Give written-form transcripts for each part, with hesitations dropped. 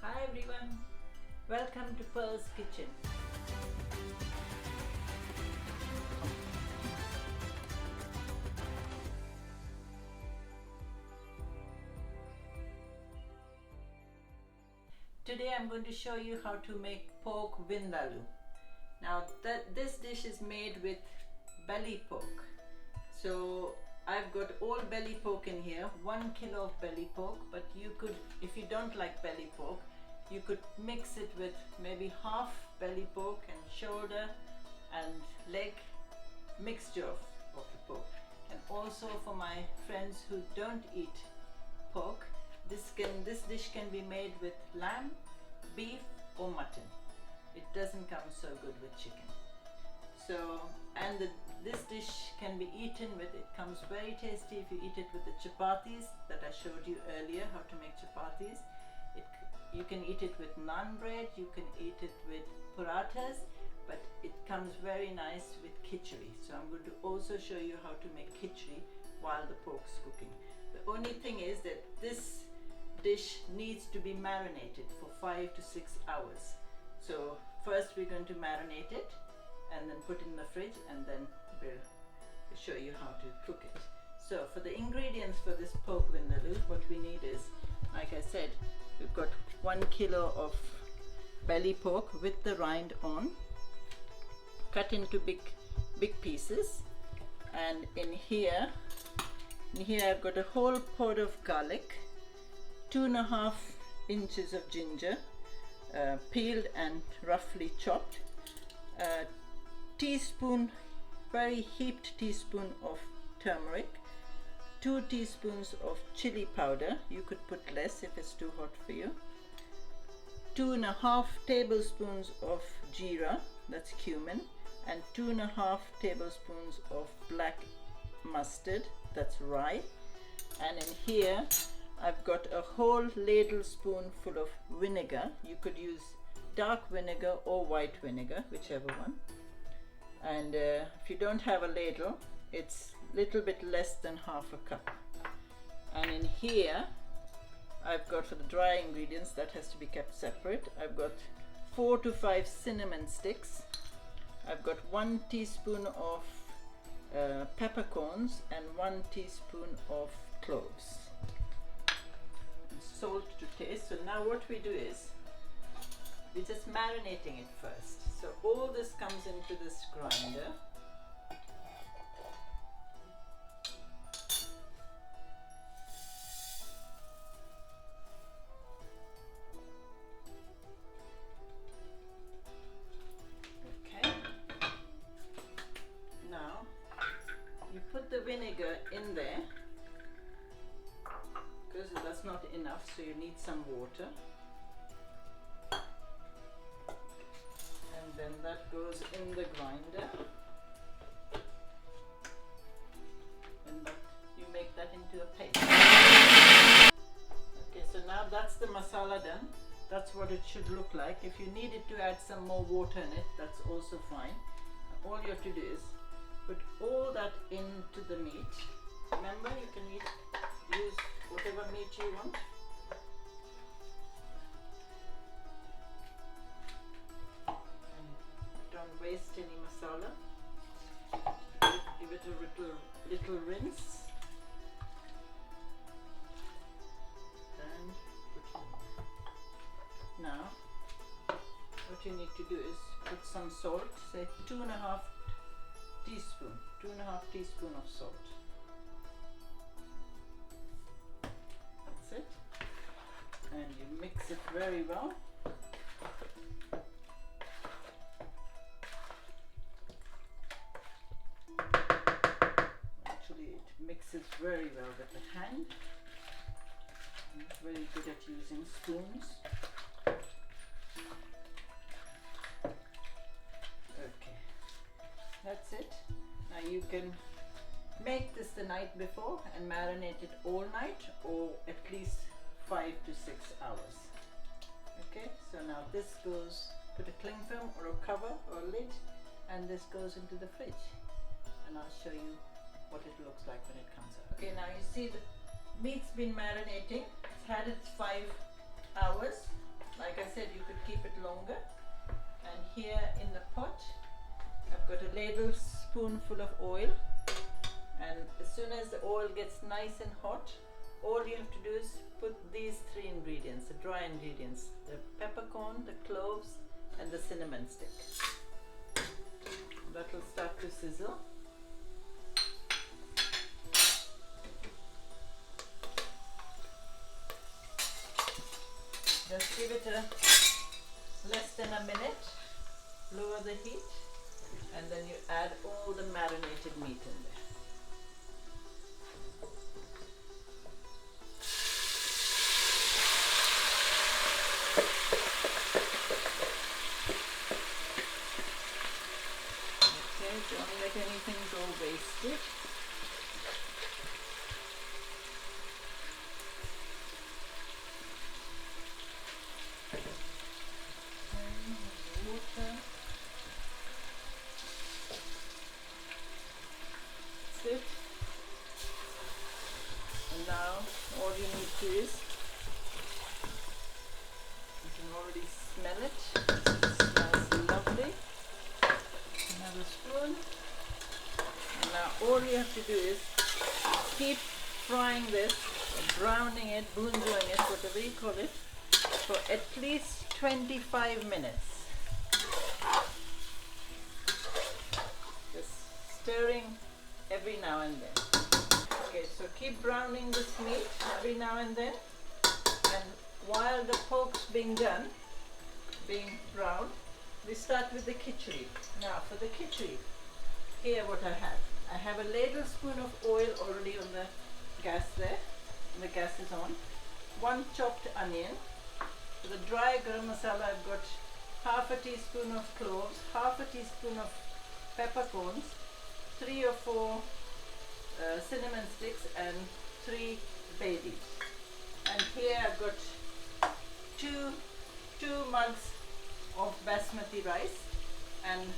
Hi everyone, welcome to Pearl's Kitchen. Today I'm going to show you how to make pork vindaloo. Now this dish is made with belly pork. So I've got all belly pork in here, 1 kilo of belly pork, but you could, if you don't like belly pork, you could mix it with maybe half belly pork and shoulder and leg mixture of the pork. And also for my friends who don't eat pork, this dish can be made with lamb, beef or mutton. It doesn't come so good with chicken. So, and this dish can be eaten with, it comes very tasty if you eat it with the chapatis that I showed you earlier, how to make chapatis. You can eat it with naan bread, you can eat it with parathas, but it comes very nice with khichdi. So I'm going to also show you how to make khichdi while the pork's cooking. The only thing is that this dish needs to be marinated for 5 to 6 hours. So first we're going to marinate it and then put it in the fridge, and then we'll show you how to cook it. So for the ingredients for this pork vindaloo, what we need is, like I said, we've got 1 kilo of belly pork with the rind on, cut into big pieces. And in here I've got a whole pod of garlic, 2.5 inches of ginger, peeled and roughly chopped, teaspoon, very heaped teaspoon of turmeric, 2 teaspoons of chili powder, you could put less if it's too hot for you, 2.5 tablespoons of Jerra, that's cumin, and 2.5 tablespoons of black mustard, that's rye. And in here I've got a whole ladle spoonful of vinegar. You could use dark vinegar or white vinegar, whichever one. And if you don't have a ladle, it's a little bit less than half a cup. And in here I've got, for the dry ingredients that has to be kept separate, I've got 4 to 5 cinnamon sticks, I've got 1 teaspoon of peppercorns and 1 teaspoon of cloves, and salt to taste. So now what we do is we're just marinating it first. So all this comes into this grinder. Okay. Now you put the vinegar in there because that's not enough, so you need some water. Then that goes in the grinder, and you make that into a paste. Okay, so now that's the masala done. That's what it should look like. If you needed to add some more water in it, that's also fine. All you have to do is put all that into the meat. Remember, you can use whatever meat you want. Waste any masala. Give it a little rinse, and now what you need to do is put some salt, say 2.5 teaspoon of salt. That's it, and you mix it very well. Mixes very well with the hand. I'm very good at using spoons. Okay, that's it. Now you can make this the night before and marinate it all night, or at least 5 to 6 hours. Okay, so now this goes, put a cling film or a cover or a lid, and this goes into the fridge, and I'll show you what it looks like when it comes out. Okay, now you see the meat's been marinating. It's had its 5 hours. here in the pot. I've got a ladle spoonful of oil, and as soon as the oil gets nice and hot, all you have to do is put these three ingredients, the dry ingredients, the peppercorn, the cloves and the cinnamon stick. That will start to sizzle. Just give it less than a minute, lower the heat, and then you add all the marinated meat in there. Okay, don't let anything go wasted. Water. That's it. And now all you need to is, you can already smell it. It smells lovely. Another spoon. And now all you have to do is keep frying this, browning it, bunjoing it, whatever you call it, for at least 25 minutes. Just stirring every now and then. Okay, so keep browning this meat every now and then, and while the pork's being done, being browned, we start with the khichdi. Now for the khichdi, here what I have a ladle spoon of oil already on the gas there, and the gas is on. 1 chopped onion. For the dry garam masala, I've got half a teaspoon of cloves, half a teaspoon of peppercorns, 3 or 4 cinnamon sticks, and 3 bay leaves. And here I've got two mugs of basmati rice and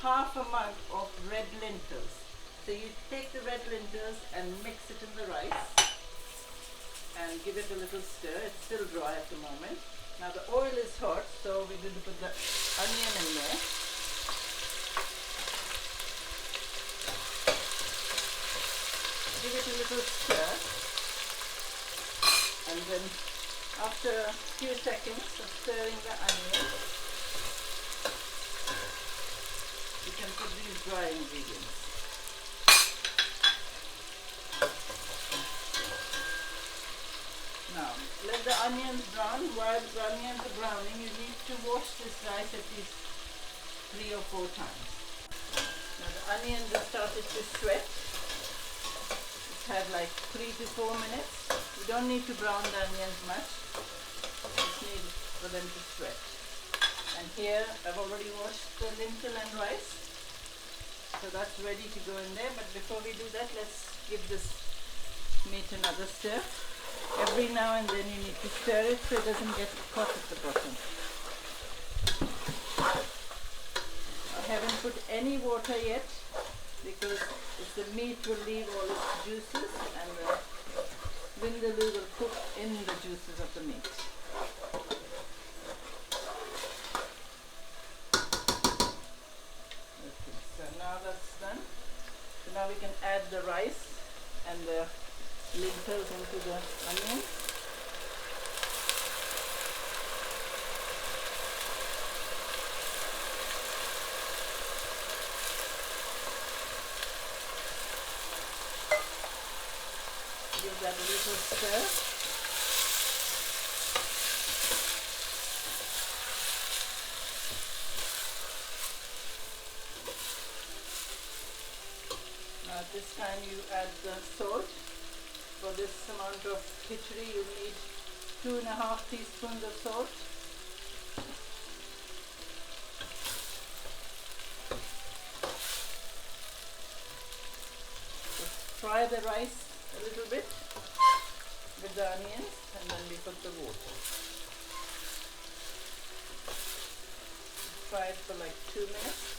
half a mug of red lentils. So you take the red lentils and mix it in the rice and give it a little stir. It's still dry at the moment. Now the oil is hot, so we're going to put the onion in there. Give it a little stir, and then after a few seconds of stirring the onion, you can put these dry ingredients. Now, let the onions brown. While the onions are browning, you need to wash this rice at least 3 or 4 times. Now the onions have started to sweat. It's had like 3 to 4 minutes. You don't need to brown the onions much. Just need for them to sweat. And here I've already washed the lentil and rice. So that's ready to go in there. But before we do that, let's give this meat another stir. Every now and then you need to stir it so it doesn't get caught at the bottom. I haven't put any water yet because the meat will leave all its juices and the vindaloo will cook in the juices of the meat. Okay, so now that's done. So now we can add the rice and the lentils into the onion. Give that a little stir. Now at this time you add the salt. For this amount of khichdi, you need 2.5 teaspoons of salt. Just fry the rice a little bit with the onions, and then we put the water. Fry it for like 2 minutes.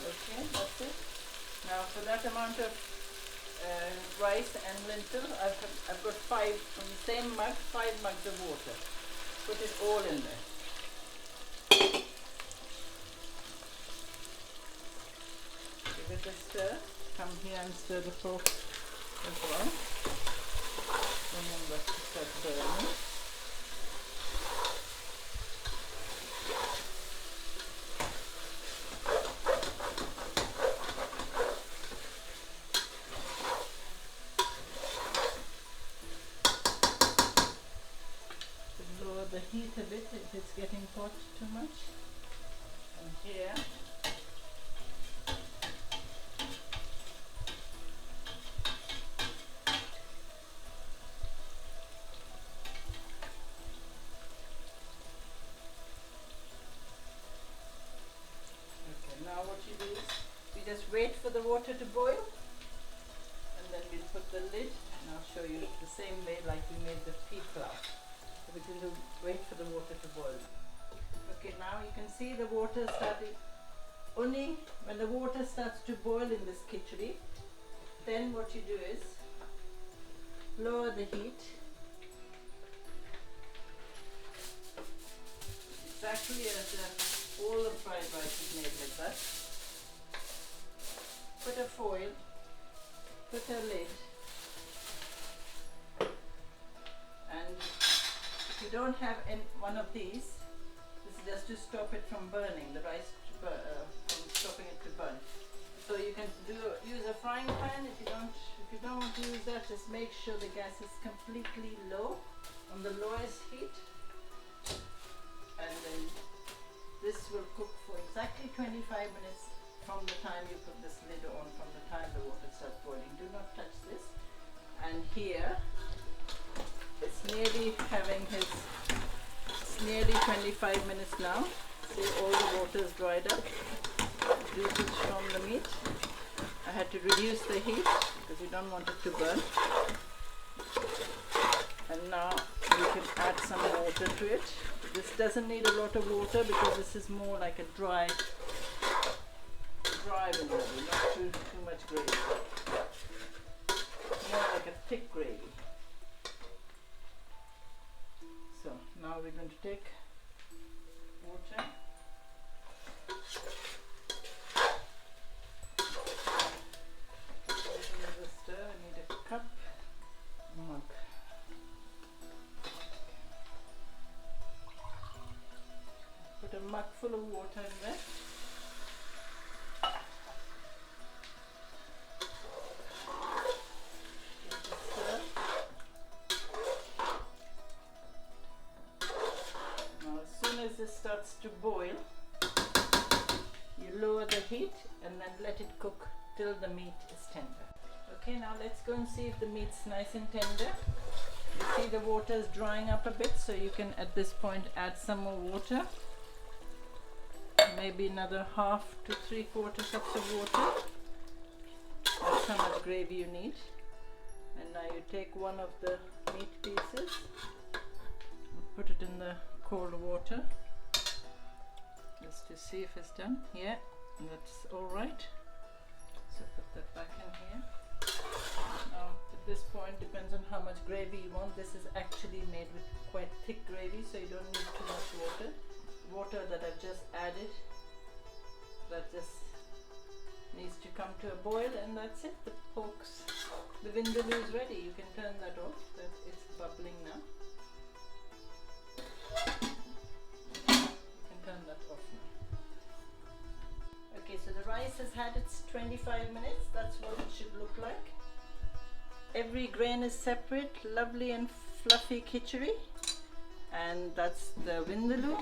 Okay, that's it. Now for that amount of rice and lentil, I've got 5 from the same mug, 5 mugs of water. Put it all in there. Give it a stir. Come here and stir the pork as well. Remember to start burning. Lower the heat a bit if it's getting hot too much. And here now what you do is you just wait for the water to boil, and then we'll put the lid, and I'll show you the same way like we made the pea flour. So we can wait for the water to boil. Okay, now you can see the water starting. Only when the water starts to boil in this khichdi, then what you do is lower the heat. Exactly as all the fried rice is made like that. Put a foil, put a lid, and if you don't have one of these, this is just to stop it from burning, the rice from stopping it to burn. So you can use a frying pan. If you don't want to use that, just make sure the gas is completely low, on the lowest heat, and then this will cook for exactly 25 minutes from the time you put this lid on, from the time the water starts boiling. Do not touch this. And here, it's nearly it's nearly 25 minutes now. See, all the water is dried up. Juices from the meat. I had to reduce the heat because you don't want it to burn. And now you can add some water to it. This doesn't need a lot of water because this is more like a dry vindaloo, not too much gravy. More like a thick gravy. So now we're going to take water. Stir. I need a cup, mug. Put a mug full of water in there. Now as soon as this starts to boil, you lower the heat and then let it cook till the meat is tender. Okay, now let's go and see if the meat's nice and tender. You see the water is drying up a bit, so you can at this point add some more water. Maybe another 1/2 to 3/4 cups of water. That's how much gravy you need. And now you take one of the meat pieces and put it in the cold water just to see if it's done. Yeah, that's all right. So put that back in here. Now at this point, depends on how much gravy you want. This is actually made with quite thick gravy, so you don't need too much water. Water that I've just added, that just needs to come to a boil, and that's it. The vindaloo is ready. You can turn that off. It's bubbling now. You can turn that off now. Okay, so the rice has had its 25 minutes. That's what it should look like. Every grain is separate, lovely and fluffy khichdi. And that's the vindaloo.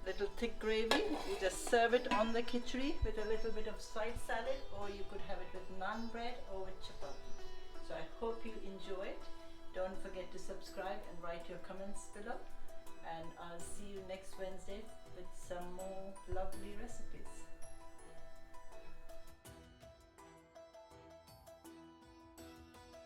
Little thick gravy. You just serve it on the khichdi with a little bit of side salad, or you could have it with naan bread or with chapati. So I hope you enjoy it. Don't forget to subscribe and write your comments below. And I'll see you next Wednesday with some more lovely recipes.